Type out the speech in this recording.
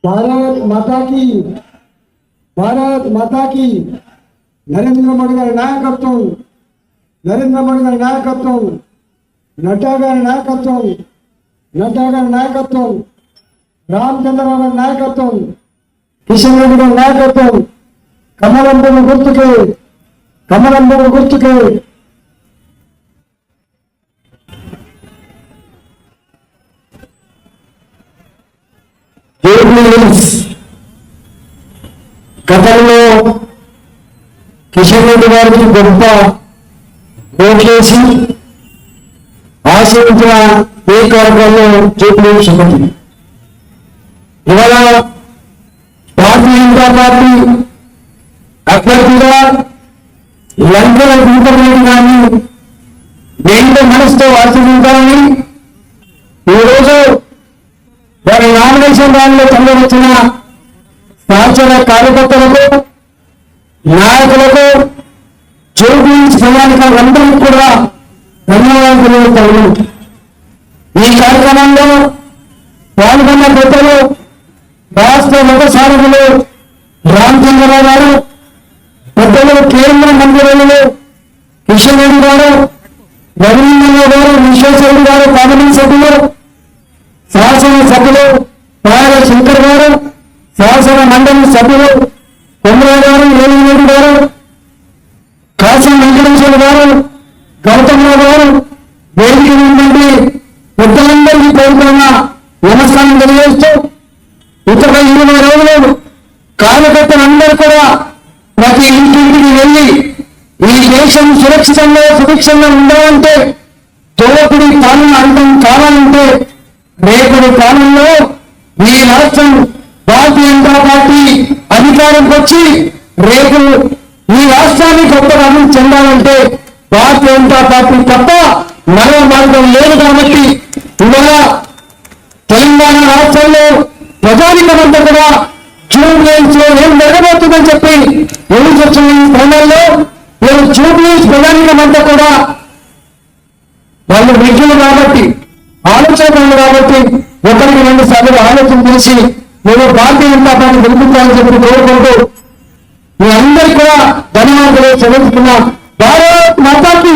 భారత్ మాతాకి, భారత్ మాతాకి. నరేంద్ర మోడీ గారి నాయకత్వం, నరేంద్ర మోడీ గారి నాయకత్వం, నడ్డా గారి నాయకత్వం, నడ్డా గారి నాయకత్వం, రామచంద్రరావు గారి నాయకత్వం, కిషన్ రెడ్డి గారి నాయకత్వం, కమలం పువ్వు గుర్తుకే, కమలం పువ్వు గుర్తుకే. గతంలో కిషన్ రెడ్డి గారికి గొప్ప ఓట్లేసి ఆశ్రయించిన ఏ కార్యక్రమంలో జూబ్లీ సుమతి. ఇవాళ భారతీయ జనతా పార్టీ అభ్యర్థిగా లంకల గుంటలేని కానీ దేంట్లో మనసుతో ఆశ్రయించాలని ఈరోజు వారి నామినేషన్ దానిలో తల్లి వచ్చిన సహచర కార్యకర్తలకు, నాయకులకు, జూబ్లీ సమానికులందరికీ కూడా ధన్యవాదాలు తెలియజేస్తాను. ఈ కార్యక్రమంలో పాల్గొన్న పెద్దలు రాష్ట్ర లోకసారథులు రామచంద్రరావు గారు, పెద్దలు కేంద్ర మంత్రులు కిషన్ రెడ్డి గారు, రవీంద్రరావు గారు, విశ్వేశ్వరరెడ్డి గారు, పార్లమెంట్ సభ్యులు, శాసన సభ్యులు పాయల శంకర్ గారు, శాసన మండలి సభ్యులు కొమ్మరావు గారు, ఏలిరెడ్డి గారు, కాశీ వెంకటేశ్వర గారు, గౌతమరావు గారు, వేదిక నుండి పెద్దలందరికీ కోరుకున్న నమస్కారం తెలియజేస్తూ, ఇతర 20 రోజులు కార్యకర్తలందరూ కూడా ప్రతి ఇంటింటికి వెళ్ళి ఈ దేశం సురక్షితంగా సుభిక్షంగా ఉండాలంటే, తోపుడి పాలన అంతం కావాలంటే, రేపటి కాలంలో ఈ రాష్ట్రం భారతీయ జనతా పార్టీ అధికారంకి వచ్చి రేపు ఈ రాష్ట్రాన్ని గొప్పగా అభివృద్ధి చెందాలంటే భారతీయ జనతా పార్టీ తప్ప మరో మార్గం లేదు. కాబట్టి ఇవాళ తెలంగాణ రాష్ట్రంలో ప్రజానికమంతా కూడా జూబ్లీస్ లో ఏం జరగబోతుందని చెప్పి ఎదురు వచ్చిన సమయంలో జూబ్లీస్ ప్రజానికమంతా కూడా వాళ్ళు విజ్ఞులు కాబట్టి, ఆలోచనలు కాబట్టి ఒకరికి 2 సార్లు ఆలోచన చేసి మేము భారతీయ జనతా పార్టీ గెలుపుతామని చెప్పి కోరుకుంటూ మీ అందరికీ కూడా ధన్యవాదాలు చెల్లిస్తున్నాం. భారత్ మాతాకి.